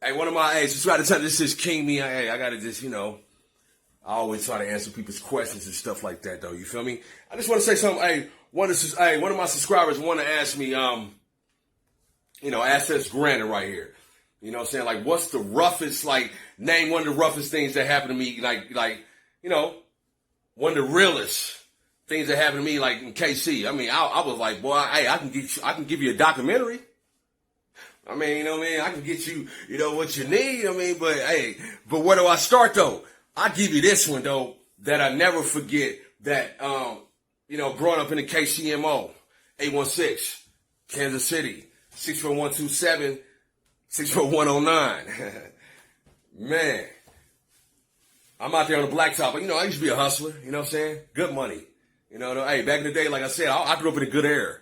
Hey, one of my just try to tell this is King Me. Hey, I gotta just, I always try to answer people's questions and stuff like that, though. You feel me? I just want to say something. Hey, one of my subscribers want to ask me, assets granted right here. You know what I'm saying? Like, what's the roughest, name one of the roughest things that happened to me, one of the realest things that happened to me, like in KC. I mean, I was like, boy, hey, I can give you a documentary. I mean, you know what I mean? I can get you, what you need. I mean, but where do I start though? I give you this one though, that I never forget that, growing up in the KCMO, 816, Kansas City, 64127, 64109. Man, I'm out there on the blacktop. But, I used to be a hustler, you know what I'm saying? Good money. Hey, back in the day, like I said, I grew up in a good era.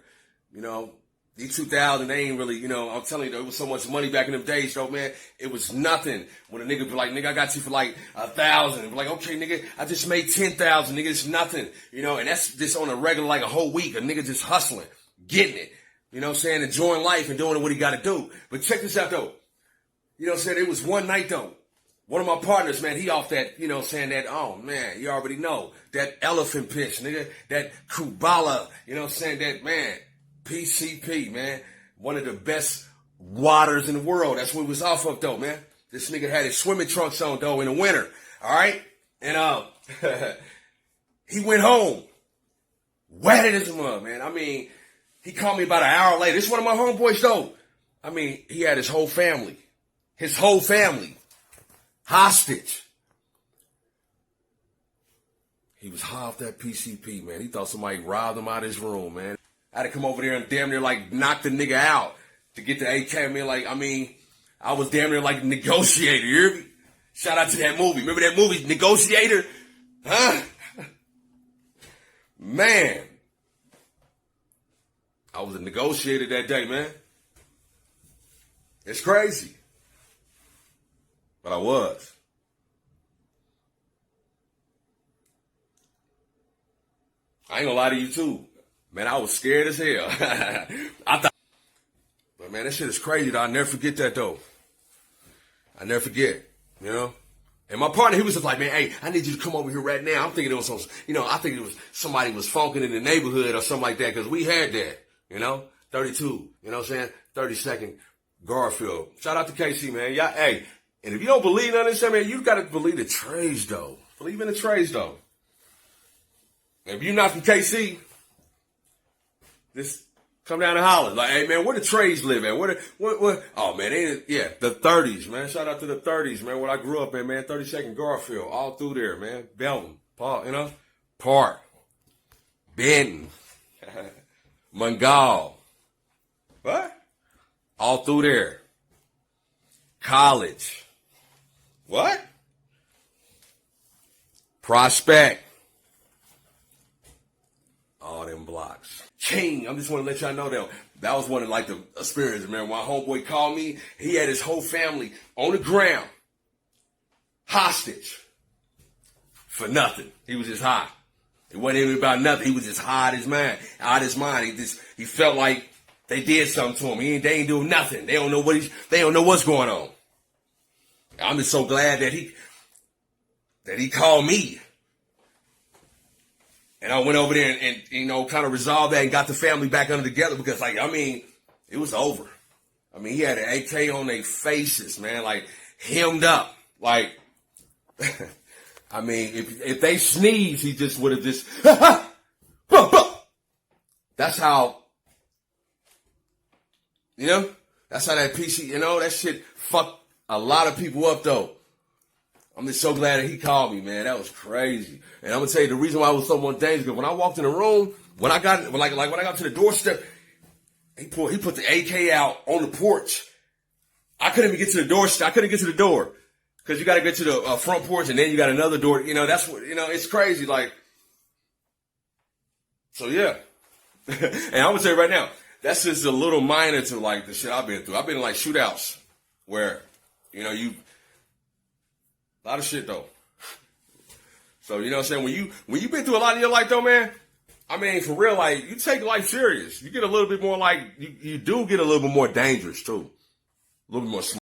These 2000, they ain't really, I'm telling you, there was so much money back in them days, though, man. It was nothing. When a nigga be like, nigga, I got you for like 1,000. Be like, okay, nigga, I just made 10,000. Nigga, it's nothing. And that's just on a regular, like a whole week. A nigga just hustling, getting it. You know what I'm saying? Enjoying life and doing what he got to do. But check this out, though. You know what I'm saying? It was one night, though. One of my partners, man, he off that, that, oh, man, you already know. That elephant pitch, nigga. That Kubala, you know what I'm saying? That, man, PCP, man. One of the best waters in the world. That's what he was off of, though, man. This nigga had his swimming trunks on, though, in the winter. All right? And he went home. Wetted as a mug, man. I mean, he called me about an hour later. This is one of my homeboys, though. I mean, he had his whole family. Hostage. He was high off that PCP, man. He thought somebody robbed him out of his room, man. I had to come over there and damn near knock the nigga out to get the AK. I was damn near like a negotiator. You hear me? Shout out to that movie. Remember that movie, Negotiator? Huh? Man. I was a negotiator that day, man. It's crazy. But I was. I ain't gonna lie to you too. Man, I was scared as hell. But man, that shit is crazy though. I never forget that though. I never forget, And my partner, he was just like, man, hey, I need you to come over here right now. I'm thinking it was some, I think it was somebody was funking in the neighborhood or something like that, because we had that, 32, you know what I'm saying? 32nd Garfield. Shout out to KC, man. Y'all, hey, and if you don't believe in this, man, you gotta believe the trades though. Believe in the trades though. If you're not from KC, just come down and holler. Like, hey, man, where the trades live at? What? Oh, man, the 30s, man. Shout out to the 30s, man, where I grew up in, man. 32nd Garfield, all through there, man. Belton, Paul, Park, Benton, Mungal. What? All through there. College. What? Prospect. All them blocks. King, I just want to let y'all know that was one of the experiences, man. When my homeboy called me, he had his whole family on the ground, hostage, for nothing. He was just high. It wasn't even about nothing. He was just high out of his mind. He felt like they did something to him. They ain't doing nothing. They don't know what's going on. I'm just so glad that he called me. And I went over there and kind of resolved that and got the family back under together because, it was over. He had an AK on their faces, man, hemmed up. If they sneezed, he just would have just, that's how, that's how that PC, that shit fucked a lot of people up, though. I'm just so glad that he called me, man. That was crazy. And I'm gonna tell you the reason why it was so much dangerous. Because when I walked in the room, when I got to the doorstep, he put the AK out on the porch. I couldn't even get to the doorstep. I couldn't get to the door because you got to get to the front porch and then you got another door. That's what it's crazy. So yeah. And I'm gonna tell you right now, that's just a little minor to the shit I've been through. I've been in shootouts where a lot of shit though. So you know what I'm saying? When you've been through a lot in your life though, man, for real, you take life serious. You get a little bit more you do get a little bit more dangerous too. little bit more smart.